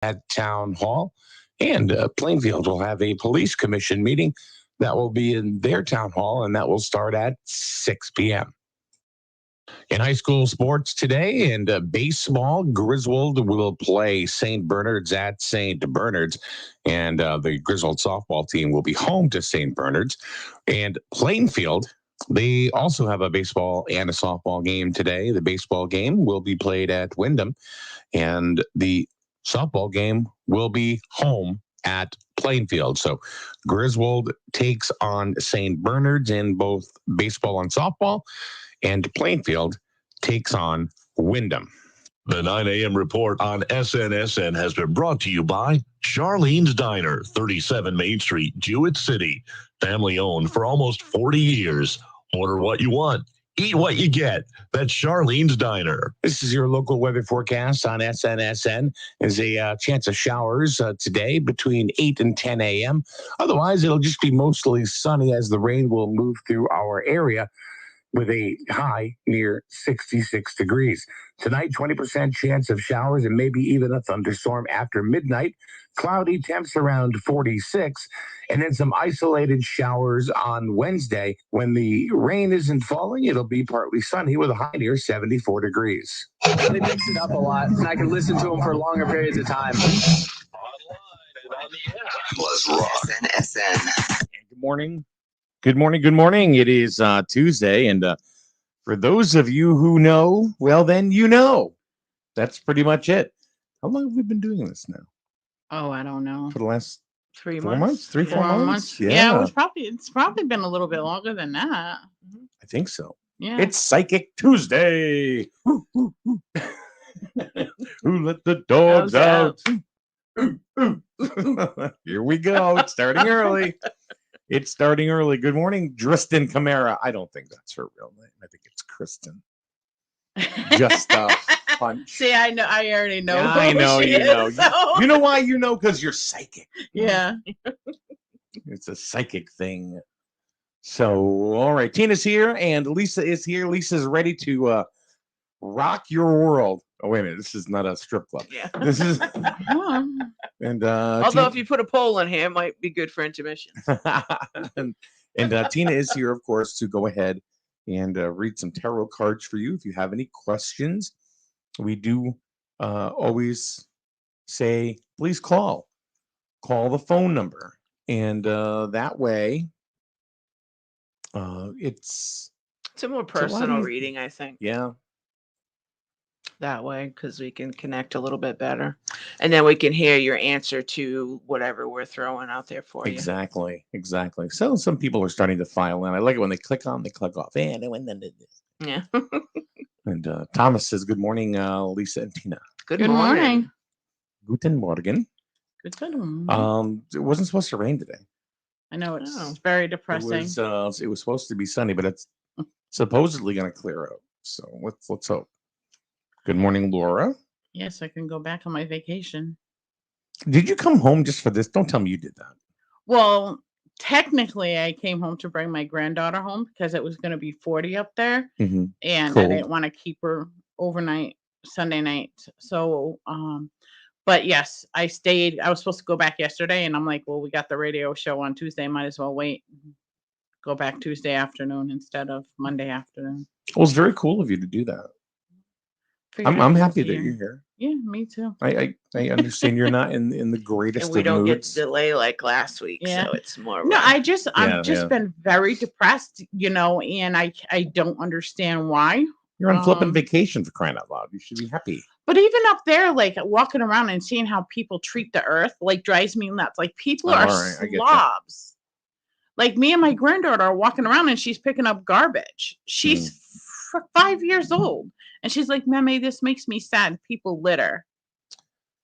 at Town Hall. And Plainfield will have a police commission meeting that will be in their town hall, and that will start at 6 p.m. In high school sports today and baseball, Griswold will play St. Bernard's at St. Bernard's, and the Griswold softball team will be home to St. Bernard's. And Plainfield, they also have a baseball and a softball game today. The baseball game will be played at Wyndham, and the softball game will be home at Plainfield. So Griswold takes on St. Bernard's in both baseball and softball, and Plainfield takes on Wyndham. The 9 a.m. report on SNSN has been brought to you by Charlene's Diner, 37 Main Street, Jewett City. Family owned for almost 40 years. Order what you want. Eat what you get. That's Charlene's Diner. This is your local weather forecast on SNSN. There's a chance of showers today between 8 and 10 a.m. Otherwise, it'll just be mostly sunny as the rain will move through our area with a high near 66 degrees. Tonight, 20% chance of showers and maybe even a thunderstorm after midnight. Cloudy temps around 46, and then some isolated showers on Wednesday. When the rain isn't falling, it'll be partly sunny with a high near 74 degrees. They mix it up a lot, and I can listen to them for longer periods of time. Online and on the app. Plus rock. SNSN. Good morning. Good morning. Good morning. It is Tuesday. And for those of you who know, well, then you know. That's pretty much it. How long have we been doing this now? Oh, I don't know. For the last 3 4 months? months? 3, 4 months? Yeah, it's probably been a little bit longer than that. I think so. Yeah. It's Psychic Tuesday. Who let the dogs out? Here we go. It's starting early. It's starting early. Good morning, Tristan Camara. I don't think that's her real name. I think it's Kristen. Just punch. See, I know. I already know. Yeah, I know. She You is, know. so- You know why? You know because you're psychic. Yeah. It's a psychic thing. So, all right. Tina's here and Lisa is here. Lisa's ready to rock your world. Oh, wait a minute. This is not a strip club. Yeah. This is Oh. and Although if you put a poll in here, it might be good for intermission. and Tina is here, of course, to go ahead and read some tarot cards for you. If you have any questions, we do always say, please call the phone number. And that way, it's It's a more a lot personal easier. reading, I think, yeah, that way, because we can connect a little bit better. And then we can hear your answer to whatever we're throwing out there for you. exactly. So some people are starting to file in. I like it when they click on, they click off. And then this. Yeah. And Thomas says, good morning, Lisa and Tina. Good Good morning. Guten Morgen. Good morning. It wasn't supposed to rain today. I know it's Oh. very It depressing. was supposed to be sunny, but it's supposedly going to clear out. So let's hope. Good morning, Laura. Yes, I can go back on my vacation. Did you come home just for this? Don't tell me you did that. Well, technically, I came home to bring my granddaughter home because it was going to be 40 up there, Mm-hmm. and I Cold. didn't want to keep her overnight Sunday night. So, but yes, I stayed. I was supposed to go back yesterday, and I'm like, well, we got the radio show on Tuesday. Might as well wait. Go back Tuesday afternoon instead of Monday afternoon. Well, it's very cool of you to do that. Figured I'm it happy was that here. you're here. Yeah, me too. I understand you're not in the greatest And we of don't get moods. delay like last week, Yeah. so it's more. No, rare. I've just Yeah. been very depressed, and I don't understand why. You're on flipping Um, vacation for crying out loud. You should be happy. But even up there, like walking around and seeing how people treat the earth, like drives me nuts. Like people Oh, are all right, I get ya. slobs. Like me and my granddaughter are walking around and she's picking up garbage. She's 5 years old, and she's like, "Mommy, this makes me sad. People litter."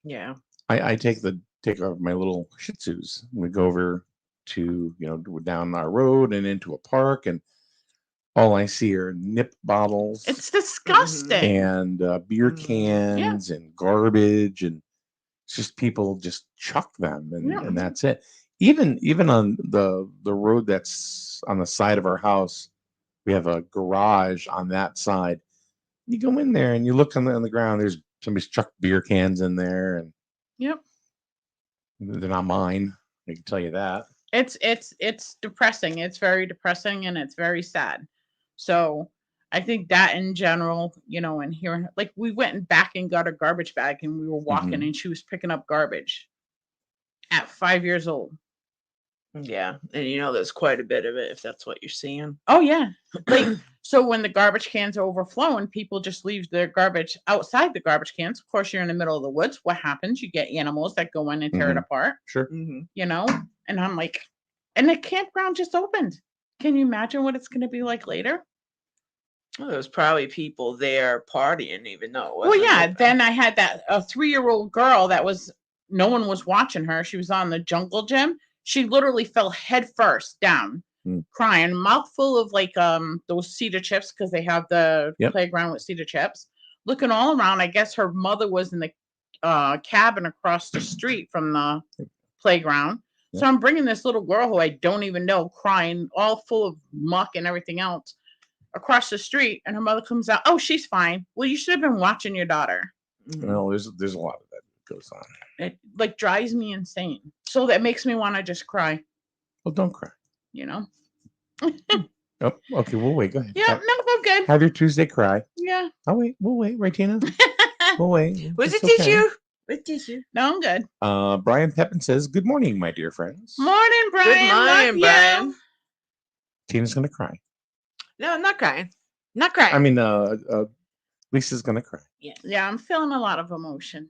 Yeah. I take off my little Shih Tzus. We go over to down our road and into a park, and all I see are nip bottles It's disgusting. and beer cans and garbage, and it's just people just chuck them, and, Yeah. and that's it. Even on the road that's on the side of our house, we have a garage on that side. You go in there and you look on the ground. There's somebody's chucked beer cans in there, and Yep. They're not mine. I can tell you that. It's depressing. It's very depressing and it's very sad. So I think that in general, and hearing like we went back and got a garbage bag and we were walking and she was picking up garbage at 5 years old. Yeah, and there's quite a bit of it if that's what you're seeing. Oh yeah. Like so when the garbage cans are overflowing, people just leave their garbage outside the garbage cans. Of course, you're in the middle of the woods. What happens? You get animals that go in and tear it apart, Sure. And I'm like, and the campground just opened. Can you imagine what it's gonna be like later? Well, there's probably people there partying, even though. It Well, wasn't yeah. open. Then I had a 3-year-old girl that was no one was watching her. She was on the jungle gym. She literally fell head first down, crying, mouthful of like those cedar chips because they have the playground with cedar chips. Looking all around, I guess her mother was in the cabin across the street from the playground. So I'm bringing this little girl who I don't even know, crying, all full of muck and everything else, across the street, and her mother comes out. Oh, she's fine. Well, you should have been watching your daughter. Well, there's a lot of that goes on. It like drives me insane. So that makes me want to just cry. Well, don't cry. Oh, okay. We'll wait. Go ahead. Yeah, no, I'm good. Have your Tuesday cry. Yeah. I'll wait. We'll wait, right, Tina? We'll wait. Was it It's okay. tissue? With tissue. No, I'm good. Brian Pepin says, "Good morning, my dear friends." Morning, Brian. Good morning, Love Brian. you. Tina's gonna cry. No, I'm not crying. Not crying. I mean, Lisa's gonna cry. Yeah, I'm feeling a lot of emotion.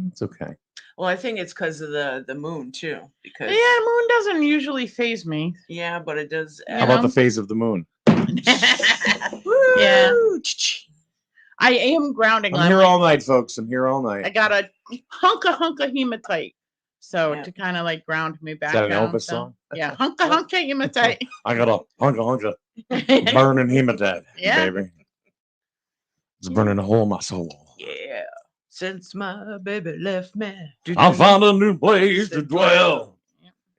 It's okay. Well, I think it's because of the moon too. Because Yeah, moon doesn't usually phase me. yeah, but it does. You How about know? the phase of the moon? Yeah. Woo! I am grounding. I'm I'm here like- all night, folks. I'm here all I night. got a hunka hematite. So Yeah. to kind of like ground me back Is that an down. Elvis so- song? Yeah, hunka hematite. I got a hunka burning hematite, Yeah. baby. It's burning a hole in my soul. Yeah. Since my baby left me. I found a new place to dwell.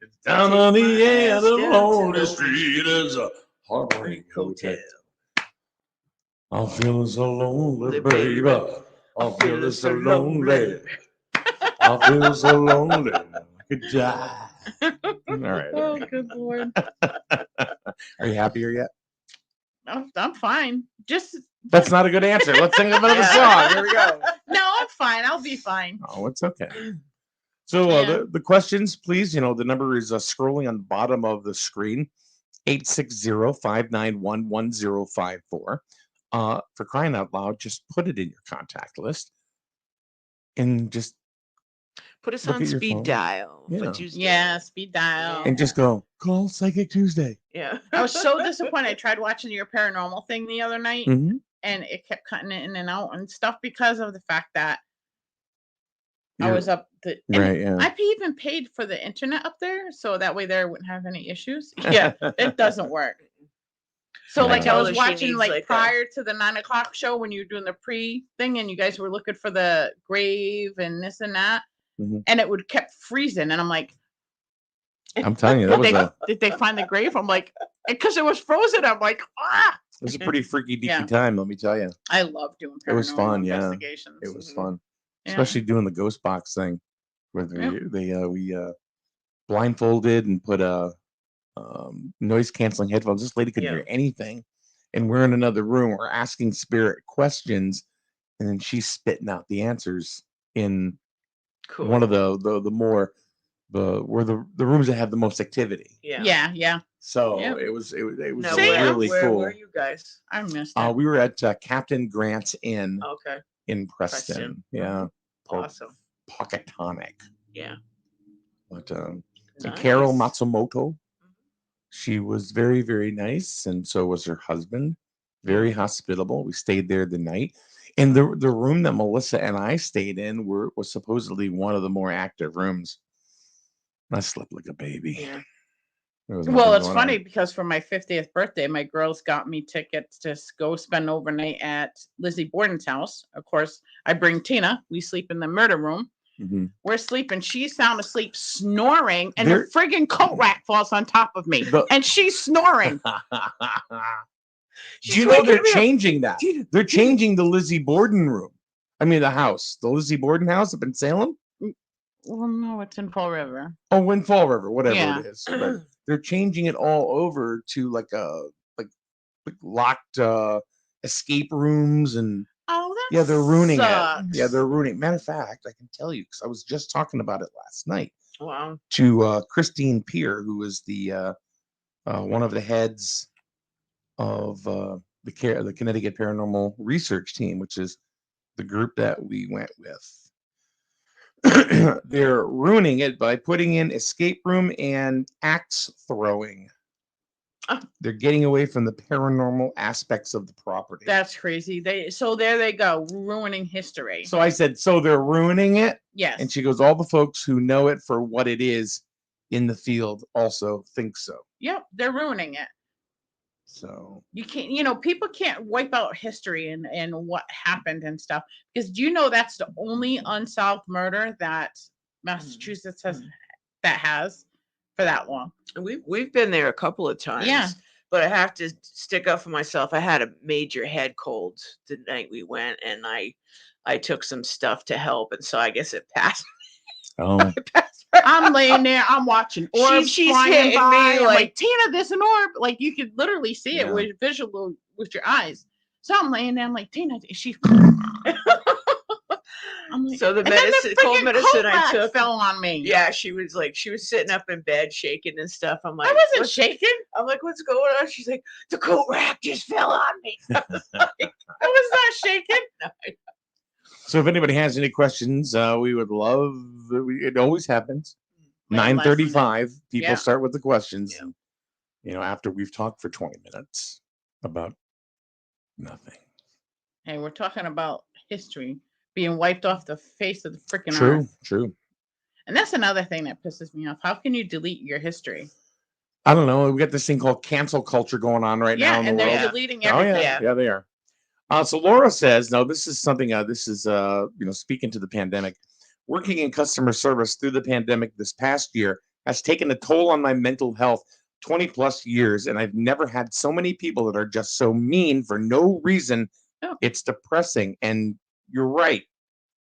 It's down on the end of the lonely street. It's a heartbreak hotel. I'm feeling so lonely, baby. I'm feeling so lonely. I feel so lonely. I could die. All right. Oh, good Lord. Are you happier yet? I'm fine. Just That's not a good answer. Let's sing another Yeah. song. Here we go. no, I'm fine. I'll be fine. Oh, it's okay. So Yeah. the questions, please, the number is scrolling on the bottom of the screen, 860-591-1054. For crying out loud, just put it in your contact list and just Put us Look on at your speed phone. dial Yeah. for Tuesday. Yeah, speed dial. and just go call Psychic Tuesday. Yeah. I was so disappointed. I tried watching your paranormal thing the other night Mhm. and it kept cutting it in and out and stuff because of the fact that I You're- was up the and Right, yeah. I even paid for the internet up there so that way there wouldn't have any issues. Yeah, it doesn't work. So Yeah. like I Tell was her she watching needs, like like, a- prior to the 9 o'clock show when you were doing the pre thing and you guys were looking for the grave and this and that, Mhm. and it would kept freezing and I'm like, I'm telling you, that was did they find the grave? I'm like, because it was frozen. I'm like, ah. it was a pretty freaky deaky Yeah. time, let me tell you. I love doing paranormal It was fun, yeah. investigations. It was Mhm. fun. Yeah. Especially doing the ghost box thing where Yeah. we blindfolded and put noise canceling headphones. This lady couldn't Yeah. hear anything, and we're in another room. We're asking spirit questions, and then she's spitting out the answers in Cool. one of the more where the rooms that have the most activity. Yeah. Yeah. So Yep. it was Now, See, really where cool. were you guys? I missed it. We were at Captain Grant's Inn Okay. in Preston. Preston. Yeah, called Awesome. Pocketonic. Yeah. But and Carol Matsumoto, she was very, very nice, and so was her husband. Very hospitable. We stayed there the night, and the room that Melissa and I stayed in was supposedly one of the more active rooms. I slept like a baby. Yeah. There was Well, nothing it's going funny on. because for my 50th birthday, my girls got me tickets to go spend overnight at Lizzie Borden's house. Of course, I bring Tina. We sleep in the murder room. Mhm. We're sleeping. She's sound asleep, snoring, and There- the friggin' coat rack falls on top of me, The- and she's snoring. Do you know they're changing that? They're changing the Lizzie Borden room. I mean, the house, the Lizzie Borden house up in Salem. Well, no, it's in Fall River. Oh, Windfall River, whatever Yeah. it is. But they're changing it all over to like locked escape rooms and Oh, that yeah, they're ruining sucks. it. Yeah, they're ruining. Matter of fact, I can tell you because I was just talking about it last night Wow. to Christine Peer, who is the one of the heads of the Connecticut Paranormal Research Team, which is the group that we went with. They're ruining it by putting in escape room and axe throwing. Oh. They're getting away from the paranormal aspects of the property. That's crazy. There they go, ruining history. So I said, so they're ruining it? Yes. And she goes, all the folks who know it for what it is in the field also think so. Yep, they're ruining it. So You can't, people can't wipe out history and what happened and stuff. Because do you know that's the only unsolved murder that Massachusetts has for that long? We've been there a couple of times. Yeah. But I have to stick up for myself. I had a major head cold the night we went, and I took some stuff to help, and so I guess it passed. oh, I'm laying there, I'm watching orbs she's flying hitting by. me I'm like- like, Tina, there's an orb. Like you could literally see it Yeah. with visual with your eyes. So I'm laying there, I'm like, Tina, is she? I'm like, So the and then medicine, cold freaking medicine coat I rack took. fell on me. Yeah, she was sitting up in bed shaking and stuff. I'm like, I wasn't "What's-" shaking. I'm like, what's going on? She's like, the coat rack just fell on me. I was not shaking. so if anybody has any questions, we would love. It always happens. Yeah, last 9:35. People Yeah. start with the questions. Yeah. And, after we've talked for 20 minutes about nothing. Hey, we're talking about history being wiped off the face of the freaking True, earth. true. And that's another thing that pisses me off. How can you delete your history? I don't know. We got this thing called cancel culture going on right now Yeah, in and the they're world. Yeah. deleting Oh everything. yeah, they are. So Laura says, no, this is something. This is speaking to the pandemic. Working in customer service through the pandemic this past year has taken a toll on my mental health. 20 plus years, and I've never had so many people that are just so mean for no reason. Oh. It's depressing, and you're right.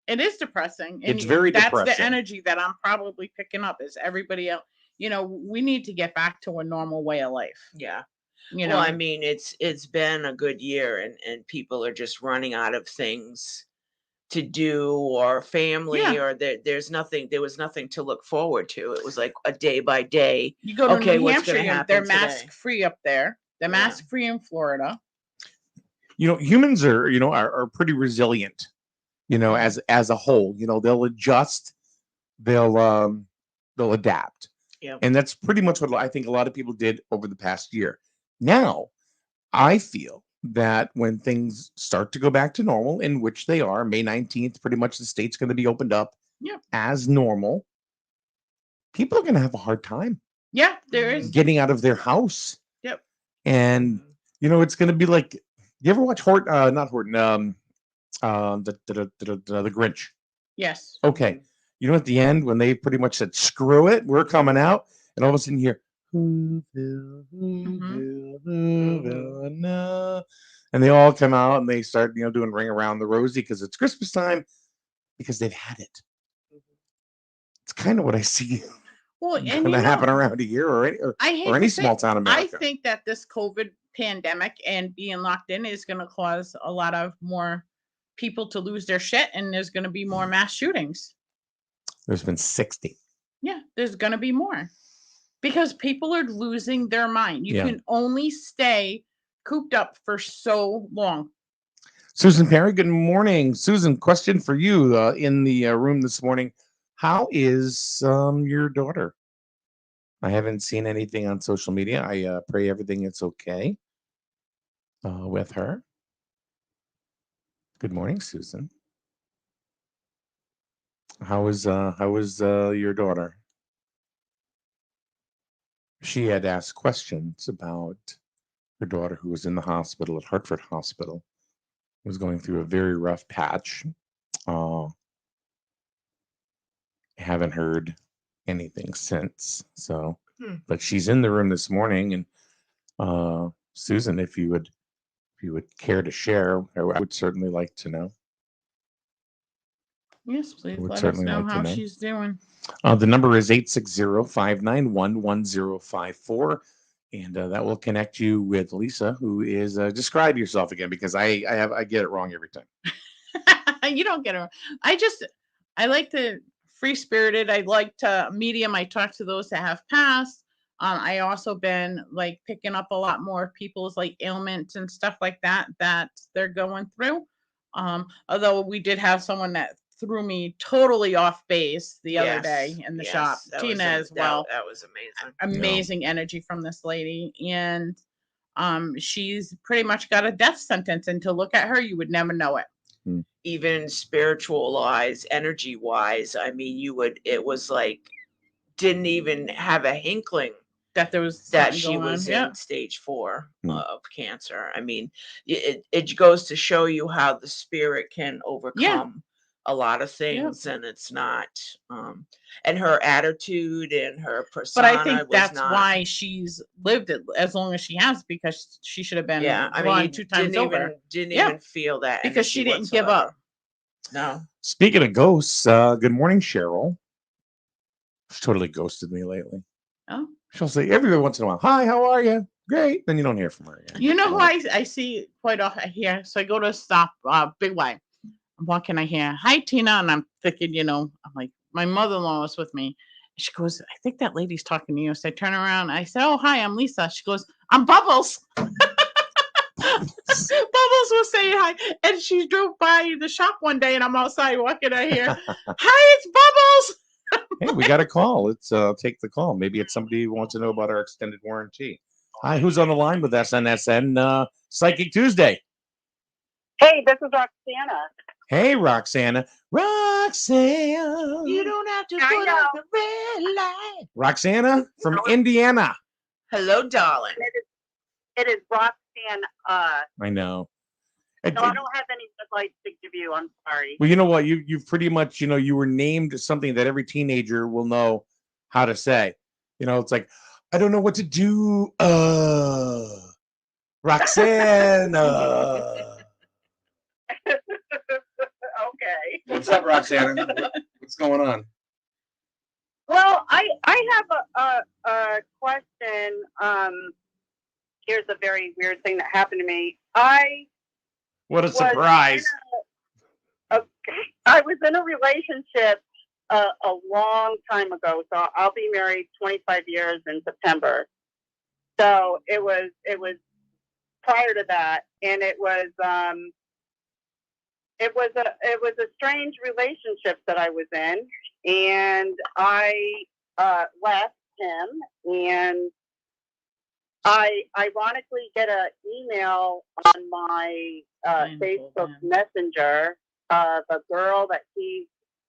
It is depressing. And It's very that's depressing. the energy that I'm probably picking up is everybody else. We need to get back to a normal way of life. Yeah. You know, Well, I mean, it's been a good year, and people are just running out of things to do or family, Yeah. or there was nothing to look forward to. It was like a day by day. you go to okay, New what's Hampshire, gonna happen they're today? mask free up there. They're Yeah. mask free in Florida. Humans are pretty resilient. As a whole. They'll adjust. They'll adapt. Yeah. And that's pretty much what I think a lot of people did over the past year. Now, I feel that when things start to go back to normal, in which they are, May 19th, pretty much the state's going to be opened up Yep. as normal. People are going to have a hard time Yeah, there is. getting out of their house. Yep. And, it's going to be like, you ever watch not Horton, the Grinch? Yes. Okay. At the end, when they pretty much said, screw it, we're coming out, and all of a sudden you hear, Whoville, Whoville, Whoville, no. And they all come out and they start, doing Ring Around the Rosie because it's Christmas time, because they've had it. It's kind of what I see Well, and going to happen around here or I any small town I America. think that this COVID pandemic and being locked in is going to cause a lot of more people to lose their shit, and there's going to be more mass shootings. There's been 60. Yeah, there's going to be more because people are losing their mind. You Yeah. can only stay cooped up for so long. Susan Perry, good morning. Susan, question for you in the room this morning. How is your daughter? I haven't seen anything on social media. I pray everything is okay with her. Good morning, Susan. How is your daughter? She had asked questions about her daughter who was in the hospital at Hartford Hospital. Was going through a very rough patch. Haven't heard anything since. So, but she's in the room this morning, and Susan, if you would care to share, I would certainly like to know. Yes, please Would let us certainly know like to how know. she's doing. The number is 860-591-1054. And that will connect you with Lisa, who is describe yourself again, because I get it wrong every time. You don't get her. I like to free spirited. I like to medium. I talk to those that have passed. I also been like picking up a lot more people's like ailments and stuff like that they're going through. Although we did have someone that threw me totally off base the other day in the shop. that was Tina am- as well. That was amazing. Amazing energy from this lady, and she's pretty much got a death sentence. And to look at her, you would never know it. Even spiritual wise, energy wise, I mean, it was like, didn't even have a hinkling That there was that something she going was on. Yeah. in stage 4 Hmm. of cancer. I mean, it goes to show you how the spirit can overcome a lot of things, and it's not, and her attitude and her persona. But I think was that's not, why she's lived it as long as she has, because she should have been yeah. I gone mean, 2 times over. didn't Yeah. even feel that Because she energy didn't give up. whatsoever. No. Speaking of ghosts, good morning, Cheryl. She's totally ghosted me lately. Oh, She'll say every once in a while, "Hi, how are you?" Great. Then you don't hear from her again. you know who I see quite often here. So I go to stop Big Y. I'm walking, I hear, "Hi, Tina," and I'm thinking, I'm like, my mother-in-law was with me. She goes, "I think that lady's talking to you." So I turn around. I said, "Oh, hi, I'm Lisa." She goes, "I'm Bubbles." Bubbles was saying hi, and she drove by the shop one day, and I'm outside walking. I hear, "Hi, it's Bubbles." Hey, we got a call. Let's take the call. Maybe it's somebody who wants to know about our extended warranty. Hi, who's on the line with SNSN Psychic Tuesday? Hey, this is Roxana. Hey, Roxana. Roxana. You don't have to I put know. up the red light. Roxana from Indiana. Hello, darling. It is Roxanne. I know. No, I don't have any red lights to give you. I'm sorry. Well, you know what? You've pretty much, you were named something that every teenager will know how to say. It's like, I don't know what to do. Roxana. Okay. What's up, Roxana? What's going on? Well, I have a question. Here's a very weird thing that happened to me. What a surprise. I was in a relationship a long time ago. So I'll be married 25 years in September. So it was prior to that, and it was a strange relationship that I was in, and I left him, and I ironically get an email on my Facebook Messenger of a girl that he's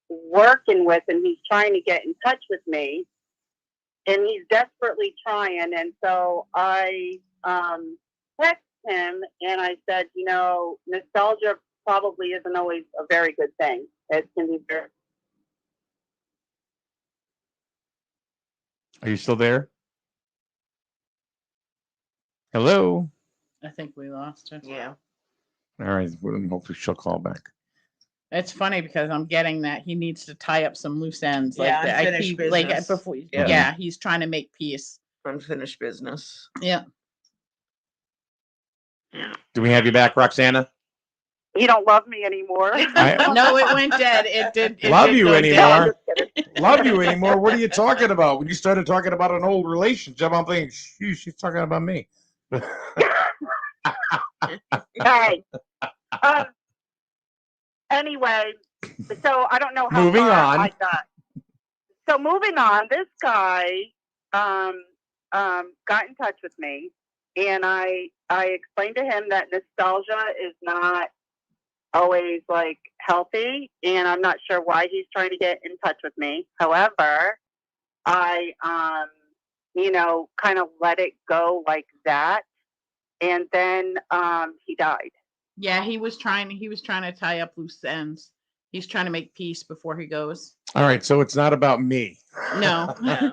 working with, and he's trying to get in touch with me, and he's desperately trying. And so I text him, and I said, nostalgia probably isn't always a very good thing. It can be very. Are you still there? Hello. I think we lost her. Yeah. All right. Well, hopefully she'll call back. It's funny because I'm getting that he needs to tie up some loose ends. Yeah, Like that. unfinished business. Before. Yeah. Yeah, he's trying to make peace. Unfinished business. Yeah. Do we have you back, Roxana? You don't love me anymore. No, it went dead. It did. Love did you go anymore. dead. Love you anymore. What are you talking about? When you started talking about an old relationship, I'm thinking, she's talking about me. Right. Anyway, so I don't know how Moving far on. I got. So moving on, this guy got in touch with me, and I explained to him that nostalgia is not always like healthy, and I'm not sure why he's trying to get in touch with me. However, I kind of let it go like that, and then he died. Yeah, he was trying to tie up loose ends. He's trying to make peace before he goes. All right, so it's not about me. No. Yeah.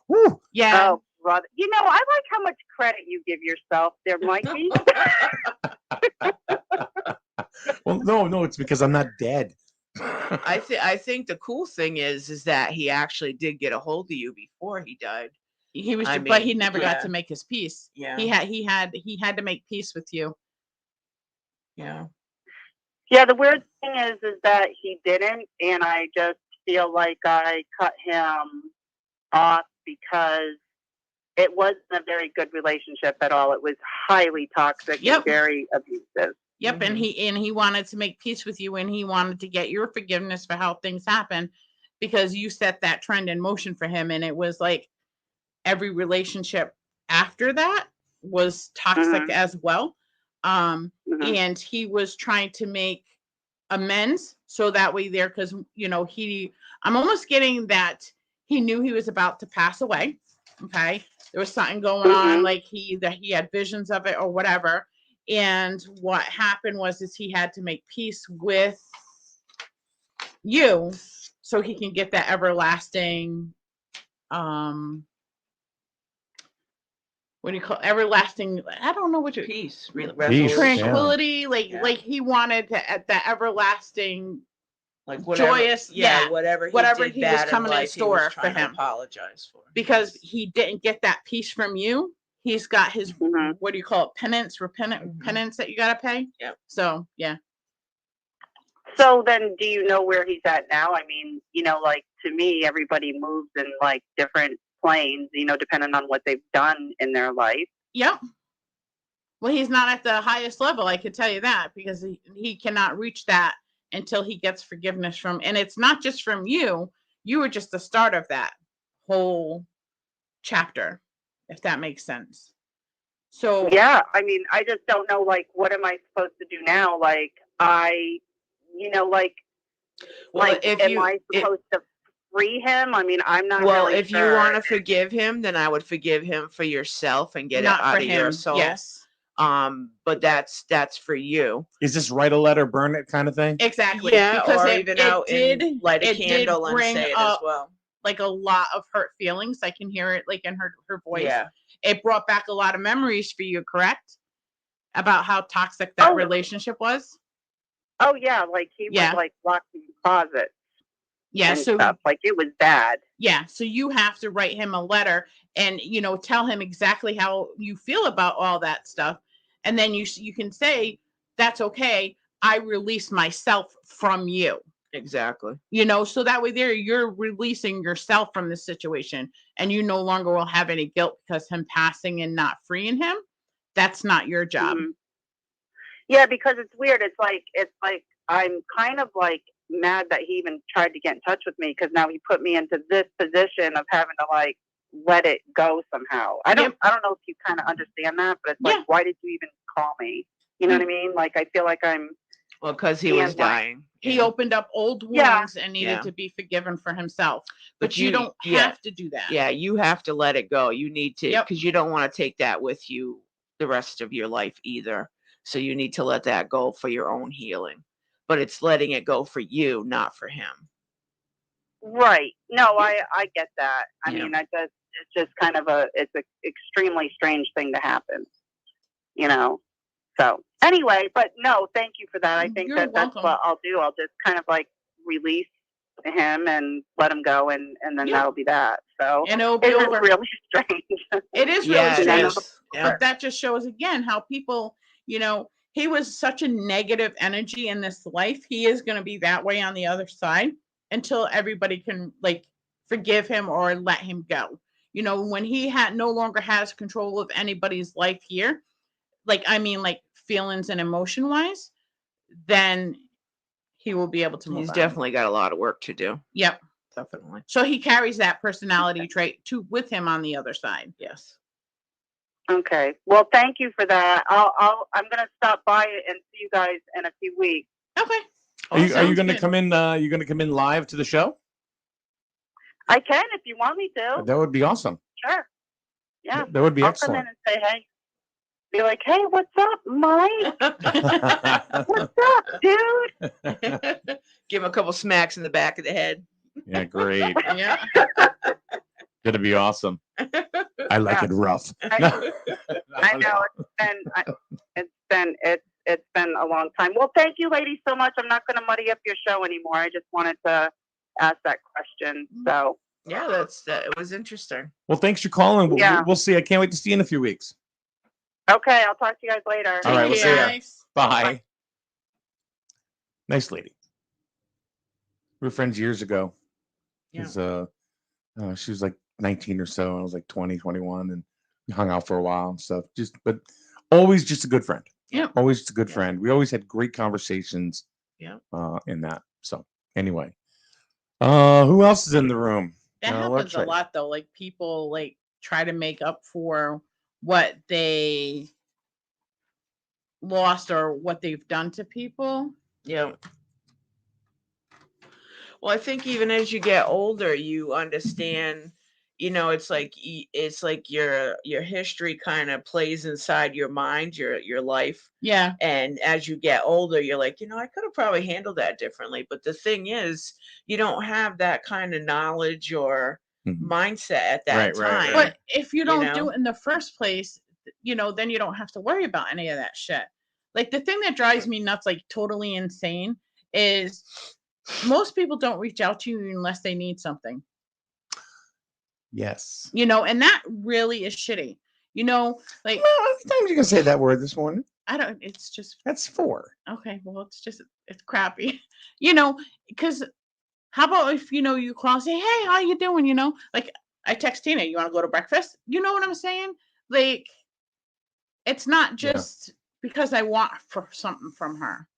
Woo. Yeah. Oh, brother. I like how much credit you give yourself there, Mikey. Well, no, it's because I'm not dead. I think the cool thing is that he actually did get a hold of you before he died. He was, I but he mean, never got yeah. to make his peace. Yeah. He had to make peace with you. Yeah. Yeah, the weird thing is that he didn't, and I just feel like I cut him off because it wasn't a very good relationship at all. It was highly toxic Yep. and very abusive. Yep, and he wanted to make peace with you, and he wanted to get your forgiveness for how things happened, because you set that trend in motion for him, and it was like every relationship after that was toxic Mhm. as well. Mhm. And he was trying to make amends so that way there, because I'm almost getting that he knew he was about to pass away. Okay, there was something going on, Mhm. like he had visions of it or whatever. And what happened was he had to make peace with you so he can get that everlasting what do you call everlasting? I don't know what you Peace. Peace, Resolution. tranquility. Like Yeah. like he wanted that everlasting Like whatever, joyous, yeah, yeah, whatever he whatever did he was bad coming in life, he was store for trying to him. apologize for. because he didn't get that peace from you. He's got his Mhm. what do you call it? Penance, penance that you gotta pay. Yep. So yeah. So then, do you know where he's at now? I mean, like to me, everybody moves in like different planes, depending on what they've done in their life. Yep. Well, he's not at the highest level, I could tell you that, because he cannot reach that until he gets forgiveness from, and it's not just from you. You were just the start of that whole chapter, if that makes sense. So Yeah, I mean, I just don't know, like, what am I supposed to do now? Like, Well, if am you, I supposed to free him? I mean, I'm not well, really if you sure. want to forgive him, then I would forgive him for yourself and get not it out for of your him. soul. Yes, But that's for you. Is this write a letter, burn it kind of thing? exactly. Yeah, because or it, even it out did and light a it did candle and bring say it as up well. like a lot of hurt feelings. I can hear it like in her voice. Yeah. It brought back a lot of memories for you, correct? About how toxic that Oh. relationship was. Oh yeah, like he Yeah. was like locked in the closet Yeah, and so stuff. Like it was bad. yeah, so you have to write him a letter and tell him exactly how you feel about all that stuff, and then you can say, that's okay, I release myself from you. Exactly. So that way there you're releasing yourself from the situation, and you no longer will have any guilt because him passing and not freeing him, that's not your job. Mhm. Yeah, because it's weird. It's like I'm kind of like mad that he even tried to get in touch with me, because now he put me into this position of having to like let it go somehow. I don't know if you kind of understand that, but it's like, Yeah. why did you even call me? You know what I mean? Like I feel like I'm. Well, because he was And, like, dying. He Yeah. opened up old wounds Yeah. and needed Yeah. to be forgiven for himself, but But you don't yeah. have to do that. Yeah, you have to let it go. You need to, Yep. because you don't want to take that with you the rest of your life either. So you need to let that go for your own healing. But it's letting it go for you, not for him. Right. No, I get that. I Yeah. mean, it's just kind of it's an extremely strange thing to happen. So anyway, but no, thank you for that. I think You're that's welcome. what I'll do. I'll just kind of like release him and let him go, and then Yeah. that'll be that. So And it'll be it's over. really strange. It is really Yeah, it strange. is. Yeah. But that just shows again how people, he was such a negative energy in this life. He is going to be that way on the other side until everybody can like forgive him or let him go. When he no longer has control of anybody's life here, like feelings and emotion wise, then he will be able to move He's on. definitely got a lot of work to do. Yep. Definitely. So he carries that personality trait with him on the other side. Yes. Okay. Well, thank you for that. I'm gonna stop by and see you guys in a few weeks. Okay. Are you Sounds going to good. come in? You going to come in live to the show? I can if you want me to. That would be awesome. Sure. Yeah. That would be I'll come in excellent. and say hey. Be like, hey, what's up, Mike? What's up, dude? Give him a couple smacks in the back of the head. Yeah, great. Yeah. Gonna be awesome. I like it rough. I know it's it's been a long time. Well, thank you, ladies, so much. I'm not going to muddy up your show anymore. I just wanted to ask that question. So Yeah, it was interesting. Well, thanks for calling. Yeah. We'll see. I can't wait to see you in a few weeks. okay, I'll talk to you guys later. All right, we'll Take see ya. care, guys. Bye. Nice lady. We were friends years ago. Yeah. 'Cause, she was like 19 or so. I was like 20, 21, and we hung out for a while and stuff. But always just a good friend. Yeah. Always just a good Yeah. friend. We always had great conversations. Yeah. In that. So anyway, who else is in the room? That let's happens try- a lot though. Like people like try to make up for what they lost or what they've done to people. Yeah. Well, I think even as you get older, you understand, it's like your history kind of plays inside your mind, your life. Yeah. And as you get older, you're like, I could have probably handled that differently. But the thing is, you don't have that kind of knowledge or Mhm. mindset at that Right, right, time. right. But if you don't do know? it in the first place, then you don't have to worry about any of that shit. Like the thing that drives me nuts, like totally insane, is most people don't reach out to you unless they need something. Yes. And that really is shitty. Like Well, how many times you can say that word this morning? I don't. It's just That's 4. okay. Well, it's crappy. Because how about if you call and say, "Hey, how you doing?" Like I text Tina, "You want to go to breakfast?" You know what I'm saying? Like, it's not Yeah. just because I want for something from her.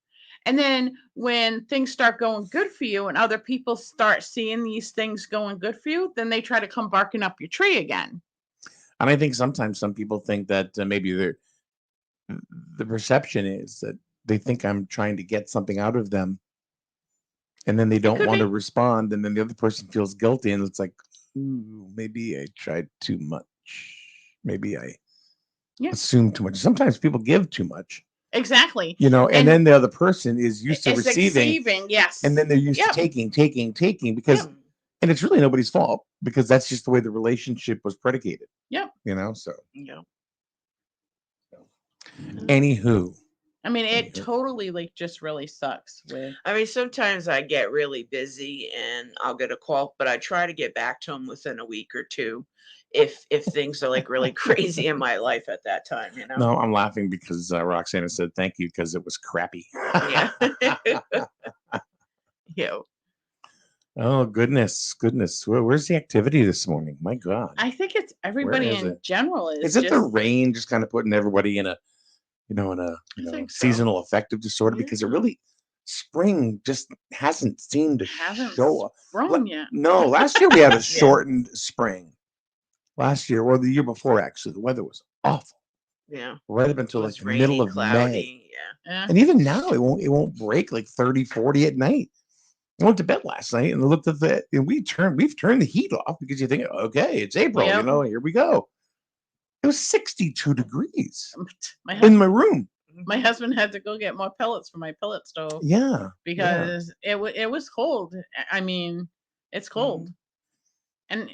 And then when things start going good for you and other people start seeing these things going good for you, then they try to come barking up your tree again. And I think sometimes some people think that maybe the perception is that they think I'm trying to get something out of them, and then they don't could want to be. respond, and then the other person feels guilty, and it's like, ooh, maybe I tried too much. Maybe I Yeah. assumed too much. Sometimes people give too much, Exactly. and And then the other person is used to It's receiving, yes. and then they're used Yep. to taking because, and it's really nobody's fault because that's just the way the relationship was predicated. Yep. So Yeah. anywho. I mean, it Anywho. totally just really sucks. I mean, sometimes I get really busy and I'll get a call, but I try to get back to them within a week or two if things are like really crazy in my life at that time, No, I'm laughing because Roxana said thank you because it was crappy. Yeah. Yeah. Oh, goodness. Where's the activity this morning? My God. I think it's everybody is in it? general Is it the rain just kind of putting everybody in a think so. seasonal affective disorder? Because it really, spring just hasn't seemed to hasn't show up. sprung yet. No, last year we had a shortened spring. Last year, or the year before, actually, the weather was awful. Yeah. Right up It until like was the middle rainy, of May. cloudy. Yeah. Yeah. And even now, it won't break like 30, 40 at night. I went to bed last night and I looked at and we've turned the heat off because you think, okay, it's April, Yep. here we go. It was 62 degrees My, in hus- my room. my husband had to go get more pellets for my pellet stove Yeah. because it was cold. I mean, it's cold. And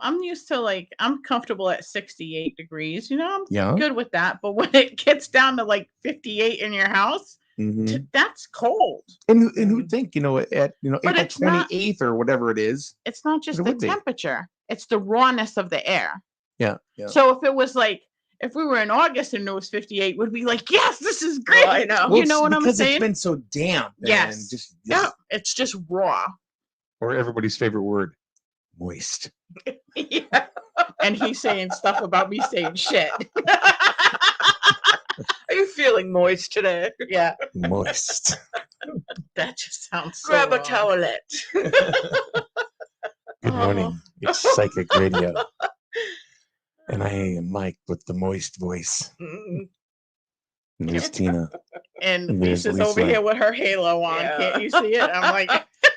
I'm used to I'm comfortable at 68 degrees. I'm Yeah. good with that. But when it gets down to 58 in your house, Mhm. that's cold. And who'd think, at But April it's not- 28th or whatever it is. It's not just It the would be. temperature; it's the rawness of the air. Yeah. Yeah. So if it was if we were in August and it was 58, would be like, yes, this is great. I know. Well, You know it's what I'm because saying? it's been so damp. Yes. And just, Yeah, it's just raw. or everybody's favorite word, moist. Yeah. And he's saying stuff about me saying shit. Are you feeling moist today? Yeah, Moist. that just sounds so Grab a wrong. towelette. Good morning. It's Psychic Radio. And I am Mike with the moist voice. Mm. And there's Tina. And And there's Lisa's over Lisa. here with her halo on. Yeah. Can't you see it? I'm like,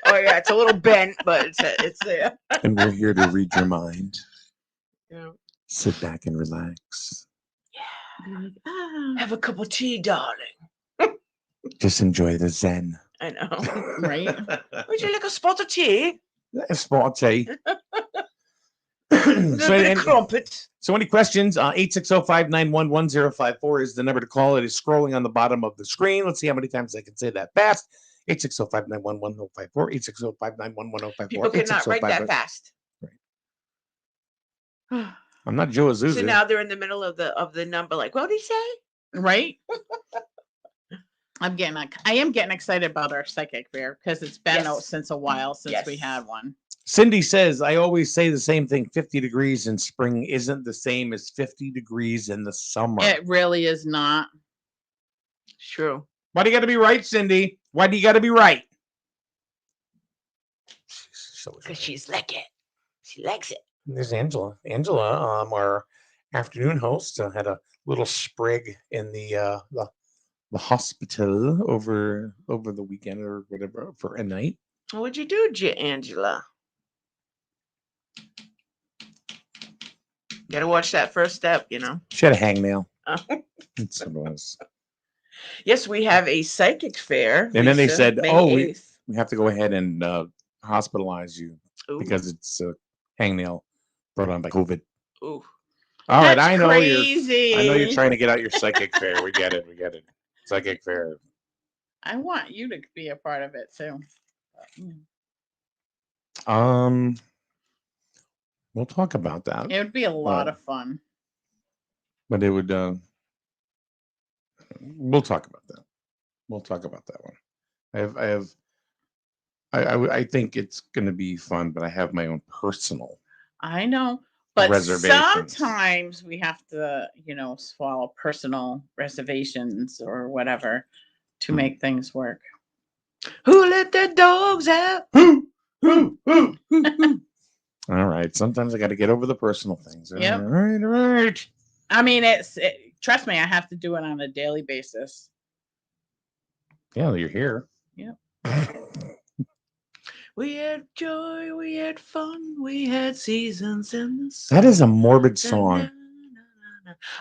Oh yeah, it's a little bent, but it's there. And we're here to read your mind. Yeah. Sit back and relax. ah, Have a cup of tea, darling. Just enjoy the zen. I know. right? Would you like a spot of tea? Spotty. So, and- Crumpets. so any questions? 860-591-1054 is the number to call. It is scrolling on the bottom of the screen. Let's see how many times I can say that fast. 860-591-1054. 860-591-1054. People cannot write that fast. I'm not Joe Azusa. So now they're in the middle of the number. Like, what did he say? Right? I am getting excited about our psychic fair because it's been out Yes. since a while since we Yes. had one. Cindy says, I always say the same thing. 50 degrees in spring isn't the same as 50 degrees in the summer. It really is not. True. Why do you got to be right, Cindy? Why do you got to be right? Because she's like it. She likes it. There's Angela. Angela, our afternoon host, had a little sprig in the hospital over the weekend or whatever for a night. What'd you do, Angela? Gotta watch that first step, you know. She had a hangnail. Oh. That's what it was. Yes, we have a psychic fair. And then they Lisa, said, May "Oh, 8th. we have to go ahead and hospitalize you Ooh, because it's a hangnail brought on by COVID." ooh. All right, That's I know crazy. I know you're trying to get out your psychic fair. We get it. Psychic fair. I want you to be a part of it too. We'll talk about that. It would be a lot of fun. But it would we'll talk about that. We'll talk about that one. I think it's gonna be fun, but I have my own personal. I know, but Reservations. sometimes we have to, swallow personal reservations or whatever to make things work. Who let the dogs out? All right. Sometimes I got to get over the personal things. Yep. All right. I mean, trust me, I have to do it on a daily basis. Yeah, you're here. Yep. We had joy, we had fun, we had seasons in the That is a sun. morbid song.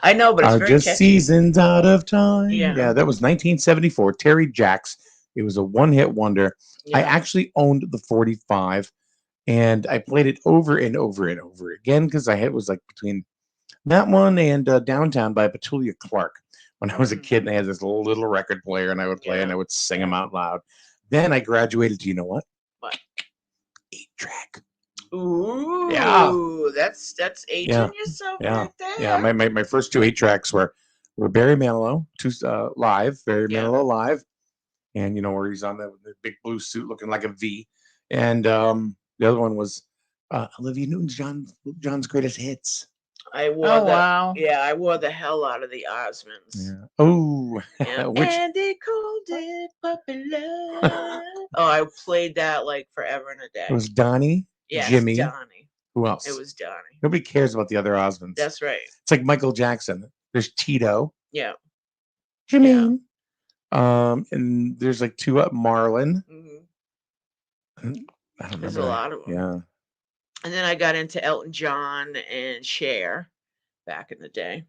I know, but it's Are very just catchy. seasons out of time. Yeah. That was 1974. Terry Jacks. It was a one-hit wonder. I Yeah. actually owned the 45, and I played it over and over and over again because it was like between that one and Downtown by Petulia Clark. When I was a kid, and I had this little record player, and I would play and I would sing them out loud. Then I graduated to, you know what? What? 8-track. Ooh, Yeah. that's aging Yeah. yourself Yeah. right there. Yeah, my first two 8-tracks were Barry Manilow, live, Barry Yeah. Manilow live, and where he's on the big blue suit looking like a V, and the other one was Olivia Newton John's greatest hits. I wore Oh, wow. I wore the hell out of the Osmonds. Yeah. Oh, Yeah. which And they called it puppy love. Oh, I played that like forever and a day. it was Donnie, Yes, Jimmy. Donnie. Who else? It was Donnie. Nobody cares about the other Osmonds. That's right. It's like Michael Jackson. There's Tito, Yeah. Jimmy, and there's like two Marlon. hmm I don't There's remember a that. lot of them. Yeah. And then I got into Elton John and Cher back in the day.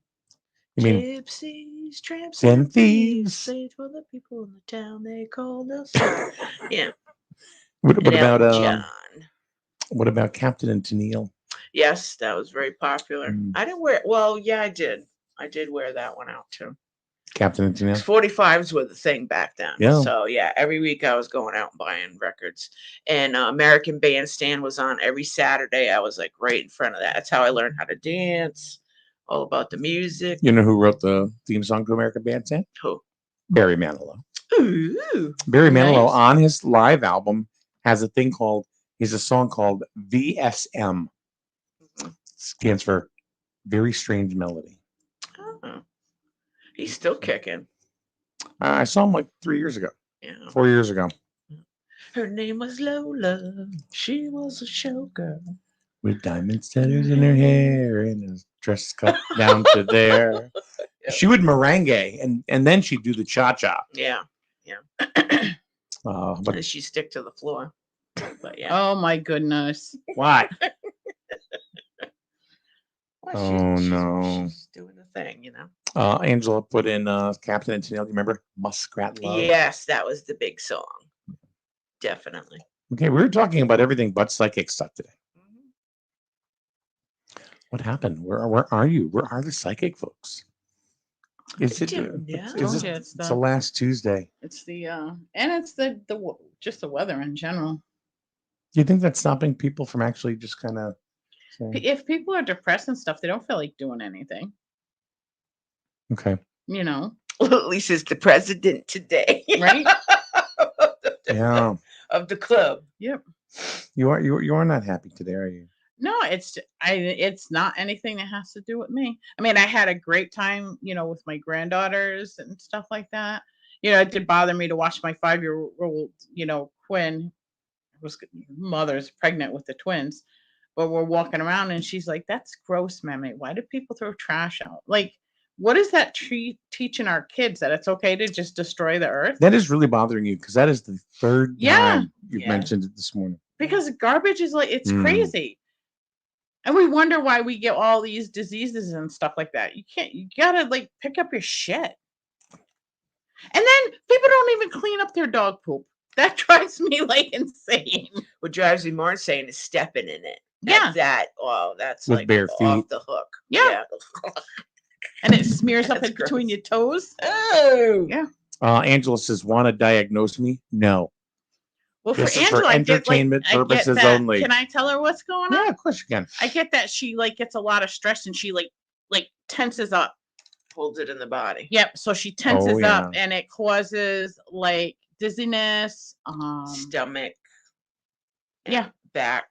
You mean Gypsies, tramps, and and thieves, thieves? saved for the people in the town they called us. Yeah. What And about Elton John. what about Captain and Tennille? Yes, that was very popular. Mm. I didn't wear. Well, yeah, I did. I did wear that one out too. Captain and Tennille. 45s were the thing back then. Yeah. So yeah, every week I was going out and buying records. And American Bandstand was on every Saturday. I was like right in front of that. That's how I learned how to dance. All about the music. You know who wrote the theme song to American Bandstand? Who? Barry Manilow. Ooh. Barry Manilow Nice. on his live album has a song called VSM. Stands for Very Strange Melody. Oh. He's still kicking. I saw him like 3 years ago, Yeah. 4 years ago, Her name was Lola. She was a showgirl. with diamond studders in her hair and a dress cut down to there. Yep. She would merengue and then she'd do the cha-cha. Yeah. But And she stick to the floor. But yeah. Oh my goodness. why? Well, Oh, no. She's doing the thing, you know. Angela put in Captain and Tennille. Do you remember Muskrat Love? Yes, that was the big song. Definitely. Okay, we were talking about everything but psychic stuff today. What happened? Where are you? Where are the psychic folks? Is it? don't Is know. it? It's It's the last Tuesday. It's the and it's just the weather in general. Do you think that's stopping people from actually just kind of saying, If people are depressed and stuff, they don't feel like doing anything. okay, You know, Well, at least it's the president today. right? yeah, Of the club. Yep. you are not happy today, are you? No, it's not anything that has to do with me. I mean, I had a great time, with my granddaughters and stuff like that. It did bother me to watch my 5-year-old, Quinn, whose mother's pregnant with the twins, but we're walking around and she's like, "That's gross, Mammy. Why do people throw trash out? Like, what is that teaching our kids that it's okay to just destroy the earth?" That is really bothering you because that is the third Yeah. time you've Yeah. mentioned it this morning. Because garbage is like, it's Mm. crazy. And we wonder why we get all these diseases and stuff like that. You gotta like pick up your shit. And then people don't even clean up their dog poop. That drives me like insane. What drives me more insane is stepping in it. Yeah. That's With like bare off feet. the hook. Yeah. And it smears up That's in between gross. your toes. Oh. Yeah. Angela says, "Want to diagnose me?" No. Well, for This is for Angela, I get, entertainment I get purposes that. only. Can I tell her what's going on? Yeah, of course you can. I get that she like gets a lot of stress and she like tenses up. Holds it in the body. Yep. So she tenses yeah. up and it causes like dizziness. Stomach. and Yeah. Back.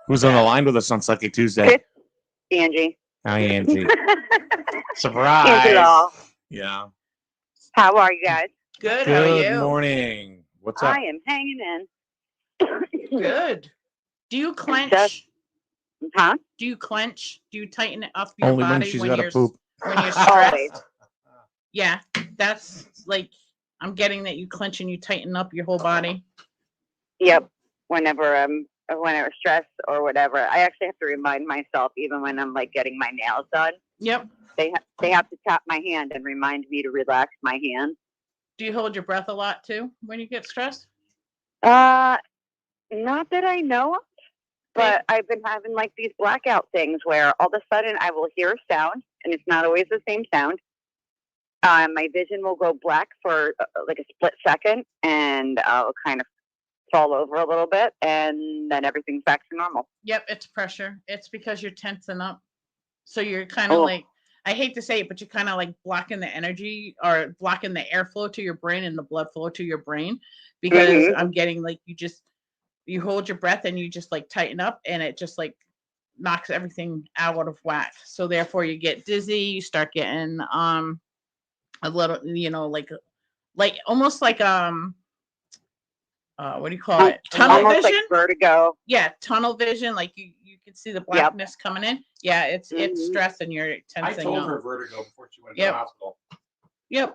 Who's on the line with us on Psychic Tuesday? Angie. Hi, Angie. Angela. Surprise. Yeah. How are you guys? Good. How are Good you? morning. What's up? I am hanging in. Good. Do you clench? Huh? Do you clench? Do you tighten it up your Only when body she's when got you're to poop. when you're stressed? Always. Yeah, that's like I'm getting that you clench and you tighten up your whole body. Yep. Whenever I'm stressed or whatever, I actually have to remind myself, even when I'm like getting my nails done, Yep. they have to tap my hand and remind me to relax my hand. Do you hold your breath a lot too when you get stressed? Not that I know of, but I've been having like these blackout things where all of a sudden I will hear a sound and it's not always the same sound. My vision will go black for like a split second and I'll kind of fall over a little bit and then everything's back to normal. Yep, it's pressure. It's because you're tensing up. So you're kind of Oh. like, I hate to say it, but you're kind of like blocking the energy or blocking the airflow to your brain and the blood flow to your brain because Mhm. I'm getting like you hold your breath and you just like tighten up and it just like knocks everything out of whack. So therefore you get dizzy, you start getting a little, like almost like what do you call it? Tunnel Almost vision? like vertigo. Yeah, tunnel vision. Like you can see the blackness coming in. Yeah, it's Mhm. stress and you're tensing up. vertigo before she went Yep. the hospital. Yep.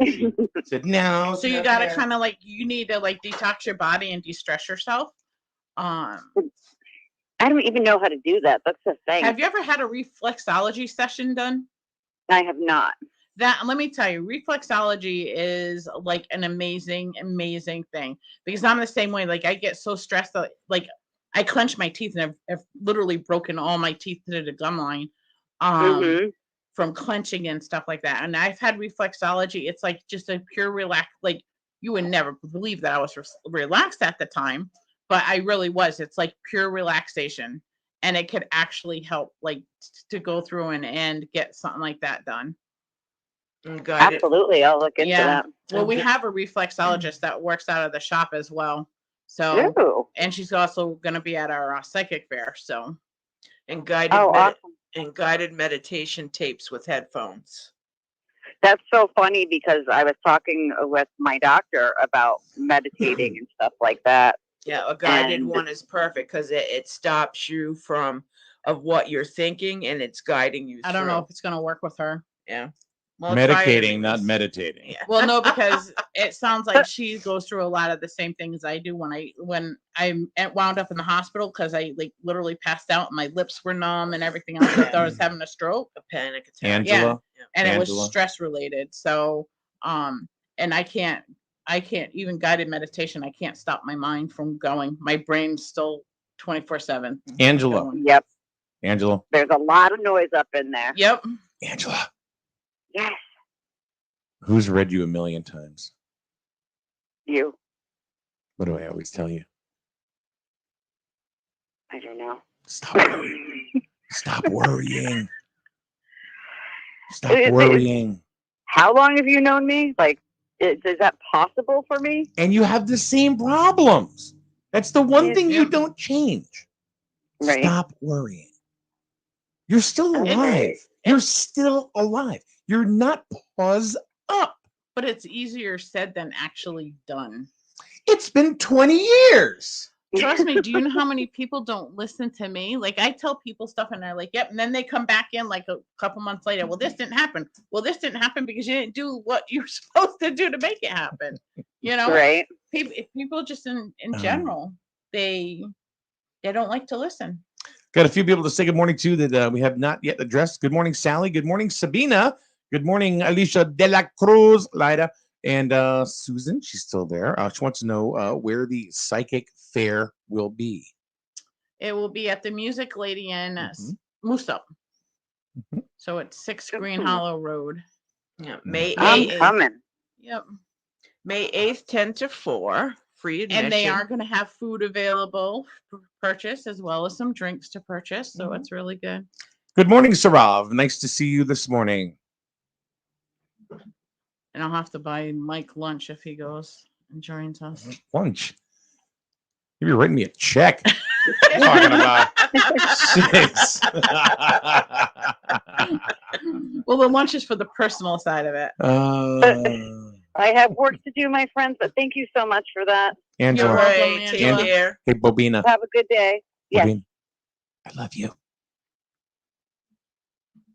She said, "No." So you gotta kind of like you need to like detox your body and de-stress yourself. I don't even know how to do that. That's the thing. Have you ever had a reflexology session done? I have not. That let me tell you, reflexology is like an amazing thing because I'm the same way. Like I get so stressed that like I clench my teeth and I've literally broken all my teeth to the gum line Mhm. from clenching and stuff like that. And I've had reflexology. It's like just a pure relax. Like you would never believe that I was relaxed at the time, but I really was. It's like pure relaxation, and it could actually help like to go through and get something like that done. And guided. Absolutely. I'll look into Yeah. that. Well, we have a reflexologist that works out of the shop as well. So, Ooh. and she's also going to be at our psychic fair. So, And guided. Oh, awesome. And guided meditation tapes with headphones. That's so funny because I was talking with my doctor about meditating and stuff like that. Yeah, a guided And- one is perfect because it stops you of what you're thinking and it's guiding you I don't know through. if it's going to work with her. Yeah. Well, try it Medicating, not anyways. meditating. Yeah. Well, no, because it sounds like she goes through a lot of the same things I do when I wound up in the hospital because I like literally passed out and my lips were numb and everything else. I thought I was having a stroke. A panic attack. Angela, And it was Angela. stress related. So, and I can't even guided meditation. I can't stop my mind from going. My brain's still 24/7. Angela, going. Yep. Angela. There's a lot of noise up in there. Yep. Angela, Yes, who's read you a million times? you. What do I always tell you? I don't know. Stop worrying. Stop worrying. Stop Is it- worrying. How long have you known me? Like, is that possible for me? And you have the same problems. That's the one Yeah. thing you Yeah. don't change. Right. Stop worrying. You're still Okay. alive. You're still alive. You're not paused up. But it's easier said than actually done. It's been 20 years. Trust me, do you know how many people don't listen to me? Like I tell people stuff and they're like, yep. And then they come back in like a couple months later. Well, this didn't happen. Well, this didn't happen because you didn't do what you're supposed to do to make it happen. You know, Right. people just in general, they don't like to listen. Got a few people to say good morning to that we have not yet addressed. Good morning, Sally. Good morning, Sabina. Good morning, Alicia de la Cruz, Lida. And Susan, she's still there. She wants to know where the psychic fair will be. It will be at the Music Lady in Mhm. Musso. Mhm. So it's 6 Green Mhm. Hollow Road. Yeah, May I'm 8th, coming. Yep. May 8th, 10 to 4, free admission. And they are going to have food available for purchase as well as some drinks to purchase. So it's really good. Good morning, Sarav. Nice to see you this morning. And I'll have to buy Mike lunch if he goes and joins us. Lunch. You're writing me a check. Talking about shit. Well, the lunch is for the personal side of it. I have work to do, my friends, but thank you so much for that. You're Angela. welcome, Right, take Angela. care. Hey, Bobina. Have a good day. Yes. Bobina, I love you.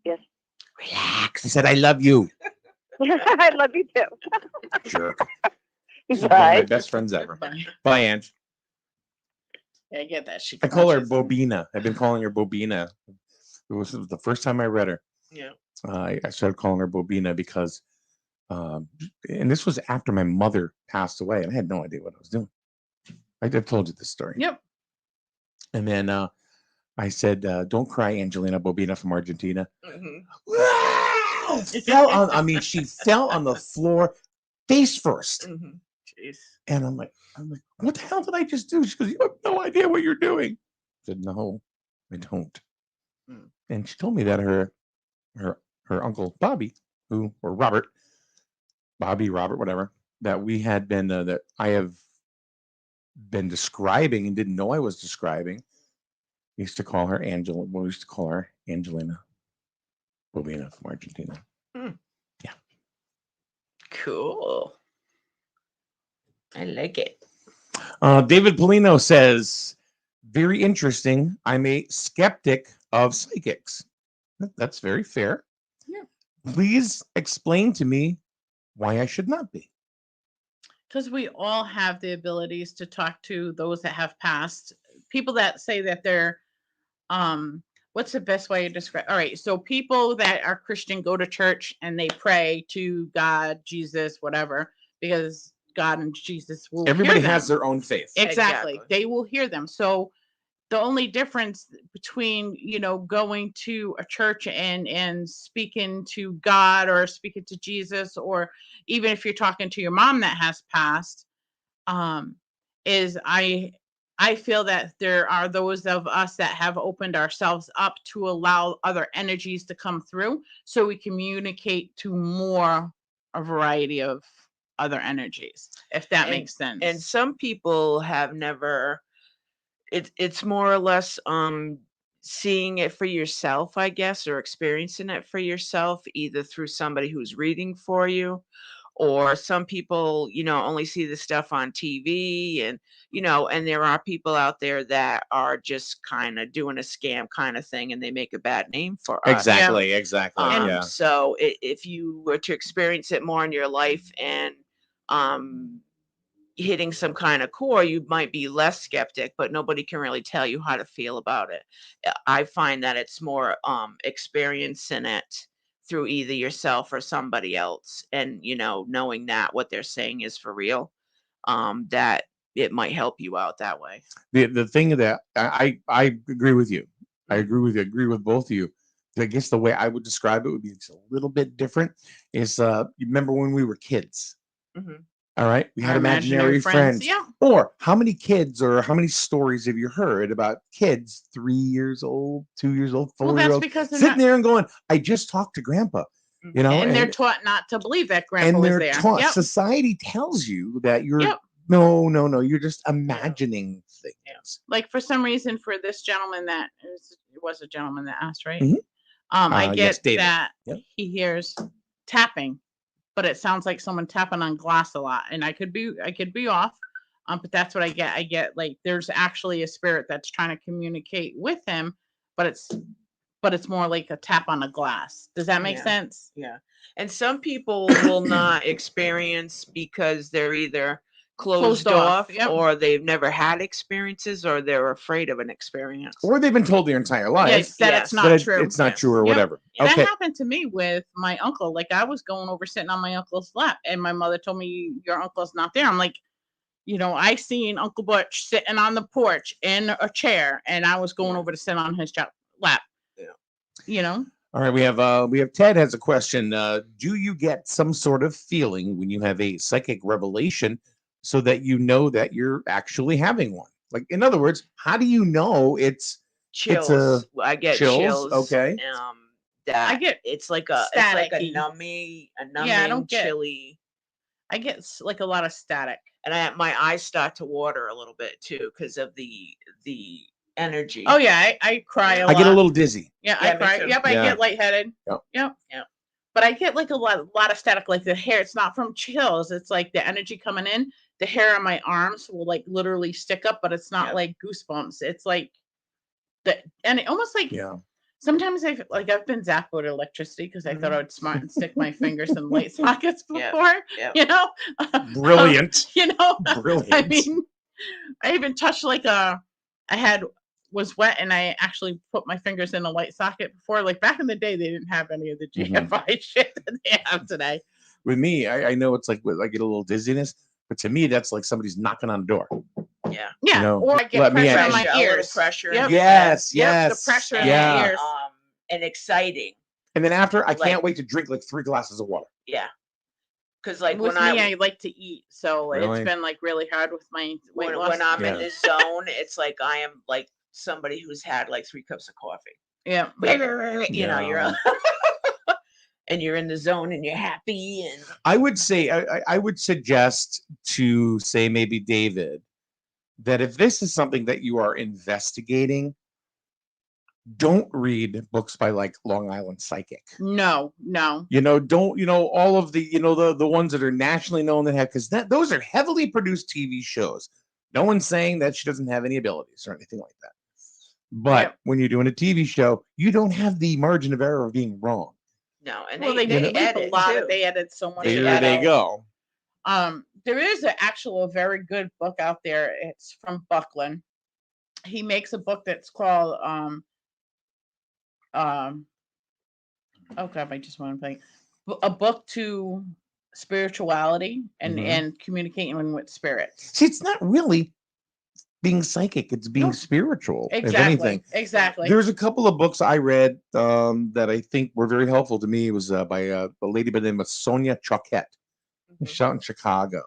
Yes. Relax. I said, I love you. I love you too. Jerk. She's one of my Bye. best friends ever. Bye. Bye, Ange. Yeah, I get that. She I call her crunches. Bobina. I've been calling her Bobina. It was the first time I read her. Yeah. I started calling her Bobina because, and this was after my mother passed away, and I had no idea what I was doing. I told you this story. Yep. And then I said, "Don't cry, Angelina Bobina from Argentina." Mhm. Wow! Fell on. I mean, she fell on the floor, face first. Mhm. Jeez. And I'm like, what the hell did I just do? She goes, you have no idea what you're doing. I said, no, I don't. Mm. And she told me that her uncle Bobby, or Robert, whatever, that we had been that I have been describing and didn't know I was describing. We used to call her Angela. We used to call her Angelina Bobina from Argentina. Cool. I like it. David Polino says, very interesting. I'm a skeptic of psychics. That's very fair. Yeah. Please explain to me why I should not be. Because we all have the abilities to talk to those that have passed. People that say that they're, what's the best way to describe? All right, so people that are Christian go to church and they pray to God, Jesus, whatever, because God and Jesus will. Everybody hear has them. their own faith. Exactly. Exactly. They will hear them. So the only difference between, going to a church and speaking to God or speaking to Jesus, or even if you're talking to your mom that has passed, is I feel that there are those of us that have opened ourselves up to allow other energies to come through, so we communicate to a variety of other energies, if that makes sense. And some people have never, it's more or less seeing it for yourself, I guess, or experiencing it for yourself, either through somebody who's reading for you, or some people, only see the stuff on TV, and and there are people out there that are just kind of doing a scam kind of thing, and they make a bad name for us. Exactly. So if you were to experience it more in your life and hitting some kind of core, you might be less skeptic, but nobody can really tell you how to feel about it. I find that it's more experiencing it through either yourself or somebody else, and knowing that what they're saying is for real, that it might help you out that way. The thing that I agree with you. I agree with both of you. I guess the way I would describe it would be just a little bit different. Is you remember when we were kids? Mhm. All right, we had Our imaginary friends. Yeah. Or how many kids or how many stories have you heard about kids 3 years old, 2 years old, Well, 4 years that's old, because they're sitting not, there and going, "I just talked to Grandpa," you know, and they're taught not to believe that grandpa and was they're there. taught. Yep. Society tells you that you're Yep. no, you're just imagining things. Like for some reason, for this gentleman it was a gentleman that asked, right? Mhm. I Yes, get David. that Yep. he hears tapping, but it sounds like someone tapping on glass a lot, and I could be off. But that's what I get. I get like there's actually a spirit that's trying to communicate with him, but it's more like a tap on a glass. Does that make Yeah. sense? Yeah. And some people will not experience because they're either closed off, Yep. or they've never had experiences, or they're afraid of an experience. Or they've been told their entire life Yes, that yes, it's that not true. it's not Yes. true or Yep. whatever. And Okay. that happened to me with my uncle. Like I was going over sitting on my uncle's lap, and my mother told me your uncle's not there. I'm like, I seen Uncle Butch sitting on the porch in a chair, and I was going Yeah. over to sit on his lap. Yeah. All right, we have Ted has a question. Do you get some sort of feeling when you have a psychic revelation so that you know that you're actually having one? Like, in other words, how do you know it's Chills. I get chills, chills. okay. That I get it's like a staticky. numbing, Yeah, I don't get- chilly. I get like a lot of static. And my eyes start to water a little bit too because of the energy. Oh yeah, I cry a I lot. get a little dizzy. Yeah, Yeah, I me cry. too. Yep, I Yeah. get lightheaded. Yep. Yep. But I get like a lot of static, like the hair. It's not from chills. It's like the energy coming in. The hair on my arms will like literally stick up, but it's not Yep. like goosebumps. It's like and it almost like Yeah. sometimes I've been zapped with electricity because I thought I Mhm. would smart and stick my fingers in light sockets Yep. before. Yep. You know, Brilliant. I Brilliant. mean, I even touched like was wet, and I actually put my fingers in a light socket before. Like back in the day, they didn't have any of the Mhm. GFI shit that they have today. With me, I know it's like I get a little dizziness, but to me, that's like somebody's knocking on the door. Yeah. Yeah, know, or I get let me pressure at on my you. A little ears. pressure. Yep. in your Yes, Yep, the yes. pressure in yeah. my ears. And exciting. And then after, I Like- can't wait to drink like 3 glasses of water. Yeah. Because like With when me, I I like to eat, so Really? it's been like really hard with my weight loss. when I'm Yeah. in this zone, it's like I am like somebody who's had like 3 cups of coffee. Yeah. You know, you're and you're in the zone and you're happy and I would say, I would suggest to say maybe David that if this is something that you are investigating, don't read books by like Long Island Psychic. No. Don't all of the the ones that are nationally known that have, because those are heavily produced TV shows. No one's saying that she doesn't have any abilities or anything like that. But Yep. when you're doing a TV show, you don't have the margin of error of being wrong. no, and Well, they they bleep edit a lot. too. They edit so much. They of There that they out. go. There is a very good book out there. It's from Buckland. He makes a book that's called oh god, I just want to think. A book to spirituality and Mhm. and communicating with spirits. See, it's not really being psychic; it's being No. spiritual. If Exactly. anything, Exactly. there's a couple of books I read that I think were very helpful to me. It was by a lady by the name of Sonia Choquette. Mhm. She's out in Chicago.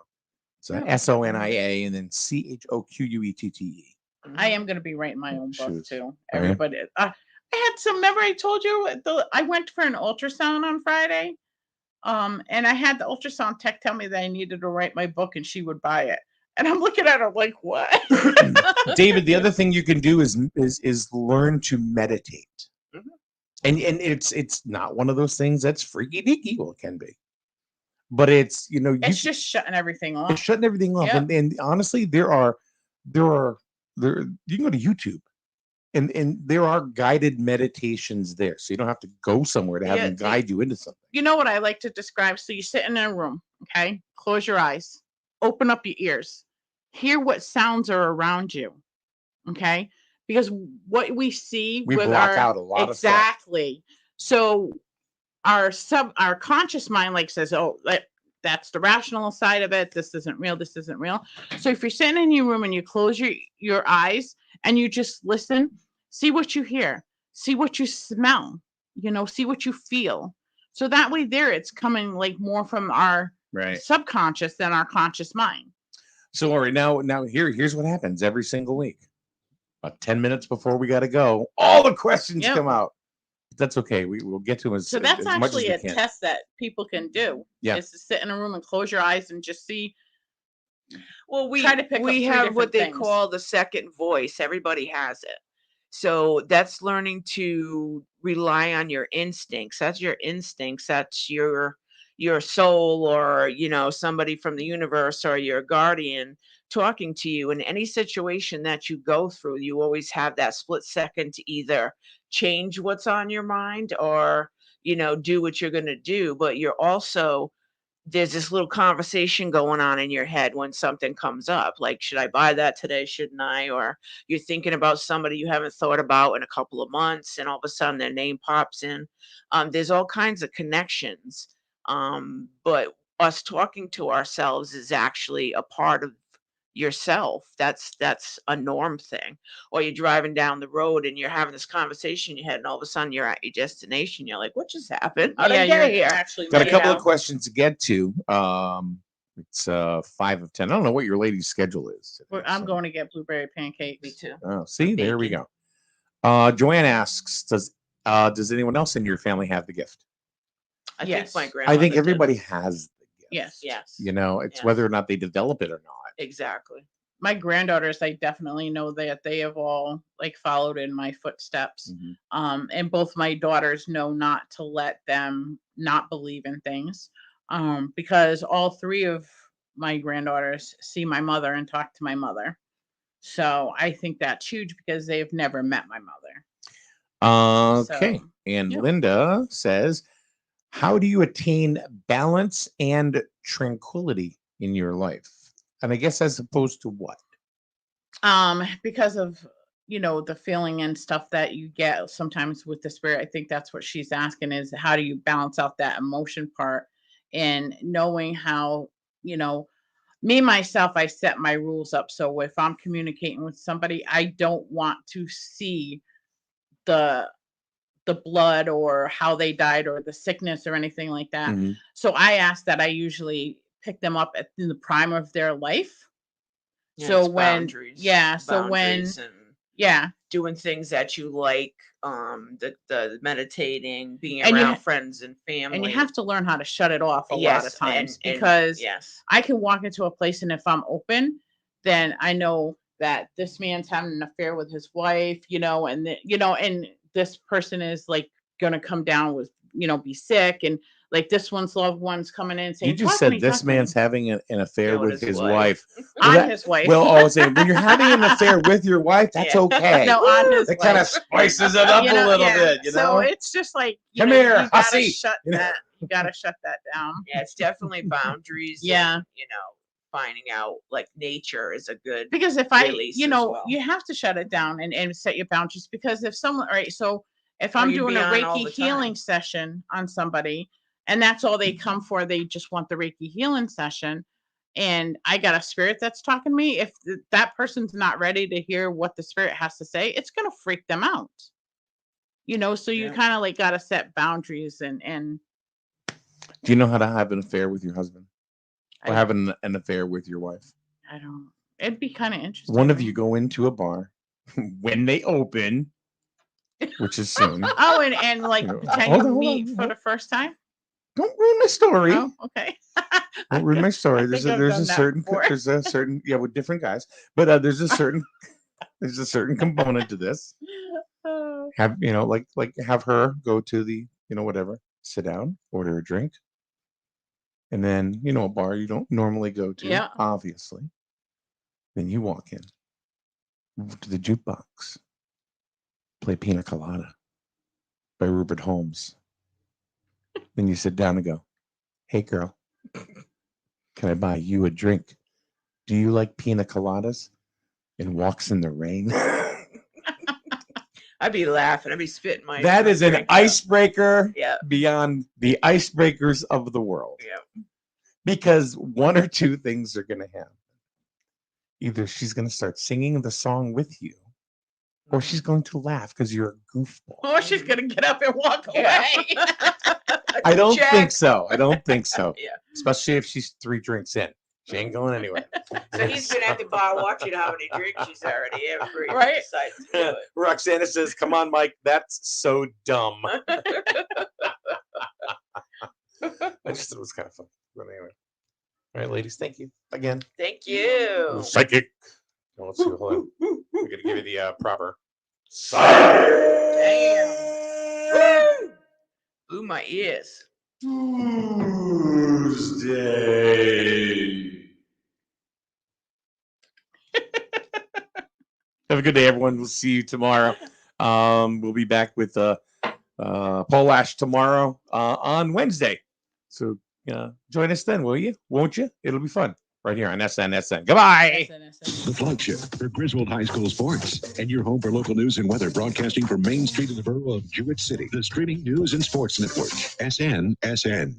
It's Yeah. Sonia and then Choquette. I am going to be writing my own book Shoot. too. Are you? Everybody, I had some. Remember, I told you I went for an ultrasound on Friday, and I had the ultrasound tech tell me that I needed to write my book, and she would buy it. And I'm looking at her like, what? David, the other thing you can do is learn to meditate. Mhm. And it's not one of those things that's freaky deaky. Well, it can be. But it's It's just shutting everything it's off. shutting everything off. Yep. And honestly, there you can go to YouTube and there are guided meditations there. So you don't have to go somewhere to have Yeah, them guide you into something. You know what I like to describe? So you sit in a room, okay? Close your eyes, open up your ears, hear what sounds are around you, okay? Because what we see We with block our out a lot of stuff. exactly. So our conscious mind like says, oh, that's the rational side of it. This isn't real. This isn't real. So if you're sitting in your room and you close your eyes and you just listen, see what you hear. see what you smell, see what you feel. So that way there it's coming like more from our Right. subconscious than our conscious mind. So all right, now here's what happens every single week. About 10 minutes before we got to go, all the questions Yep. come out. That's okay. We'll get to them So that's as much as actually we a can. test that people can do. Yeah. Is to sit in a room and close your eyes and just see. Well, we Try to pick up we three have what different they things. call the second voice. Everybody has it. So that's learning to rely on your instincts. That's your instincts. That's your soul, or somebody from the universe, or your guardian talking to you. In any situation that you go through, you always have that split second to either change what's on your mind, or do what you're going to do. But you're also, there's this little conversation going on in your head when something comes up, like, should I buy that today, shouldn't I? Or you're thinking about somebody you haven't thought about in a couple of months, and all of a sudden their name pops in. There's all kinds of connections, but us talking to ourselves is actually a part of yourself. That's a norm thing. Or you're driving down the road and you're having this conversation in your head, and all of a sudden you're at your destination. You're like, what just happened? How did I get here? actually Got a right. couple know. of questions to get to. It's 5 of 10. I don't know what your lady's schedule is. today, I'm so- going to get blueberry pancakes. Me too. Oh, see, there we Bacon. go. Joanne asks, does anyone else in your family have the gift? I Yes. think my I grandmother think did. everybody has the gift. Yes. Yes. It's Yes. whether or not they develop it or not. Exactly. My granddaughters, I definitely know that they have all like followed in my footsteps. Mhm. And both my daughters know not to let them not believe in things. Because all three of my granddaughters see my mother and talk to my mother. So I think that's huge because they've never met my mother. Okay. So, And yeah. Linda says, how do you attain balance and tranquility in your life? And I guess as opposed to what? Because of the feeling and stuff that you get sometimes with the spirit. I think that's what she's asking, is how do you balance out that emotion part, and knowing how, me myself, I set my rules up. So if I'm communicating with somebody, I don't want to see the blood or how they died or the sickness or anything like that. Mhm. So I ask that I usually pick them up in the prime of their life. Yeah, So it's when, boundaries. so when, Boundaries and yeah, doing things that you like, the meditating, being And you around ha- friends and family. and you have to learn how to shut it off a lot Yes, of times, and because yes. I can walk into a place, and if I'm open, then I know that this man's having an affair with his wife, and this person is like gonna come down with, be sick, and like this one's loved one's coming in and saying, You just "Talk to me, said this talk to me." man's having an affair Yeah, with his wife. Well, on that- his wife. Well, I was saying, when you're having an affair with your wife, that's Yeah. okay. No, on his That kind of wife. spices it up a little Yeah. bit, So it's just like, Come here, you gotta hussy. shut that. You gotta shut that down. Yeah, it's definitely boundaries. Yeah. And, finding out, like, nature is a good Because if I, release as well. you have to shut it down and set your boundaries, because if someone, right, so if Or I'm you'd doing be a on all Reiki the healing time. session on somebody, and that's all they come for, they just want the Reiki healing session, and I got a spirit that's talking to me, if that person's not ready to hear what the spirit has to say, it's going to freak them out. So you Yeah. kind of like got to set boundaries and Do you know how to have an affair with your husband? Or I- have an affair with your wife? I don't, it'd be kind of interesting. One of right? you go into a bar when they open, which is soon. Oh, and like You know, pretend hold you on, hold meet on, for the first time. Don't ruin my story. Oh, okay. Don't ruin my story. I There's think a I've there's done a that certain before. there's a certain with different guys, but there's a certain there's a certain component to this. Oh. Have like have her go to the whatever, sit down, order a drink, and then a bar you don't normally go to, Yeah. obviously. Then you walk in to the jukebox, play Pina Colada by Rupert Holmes. Then you sit down and go, "Hey girl, can I buy you a drink? Do you like pina coladas?" And walks in the rain. I'd be laughing. I'd be spitting my. That my is an drink out. icebreaker Yeah. beyond the icebreakers of the world. Yeah. Because one or two things are going to happen. Either she's going to start singing the song with you, Or she's going to laugh because you're a goofball. Or she's gonna get up and walk Yeah. away. I don't Check. think so. I don't think so. Yeah. Especially if she's 3 drinks in. She ain't going anywhere. So he's been at the bar watching how many drinks she's already had before he Right. decides to do it. Roxana says, "Come on, Mike. That's so dumb." I just thought it was kind of fun. But anyway. All right, ladies. Thank you again. Thank you. Psychic. Oh, let's see. Hold on. We're gonna give you the proper. Damn. Ooh, my ears. Tuesday. Have a good day, everyone. We'll see you tomorrow. We'll be back with Paul Ash tomorrow on Wednesday. So join us then, will you? Won't you? It'll be fun right here on SNSN. Goodbye. The flagship for Griswold High School sports and your home for local news and weather, broadcasting from Main Street in the borough of Jewett City. The streaming news and sports network, SNSN.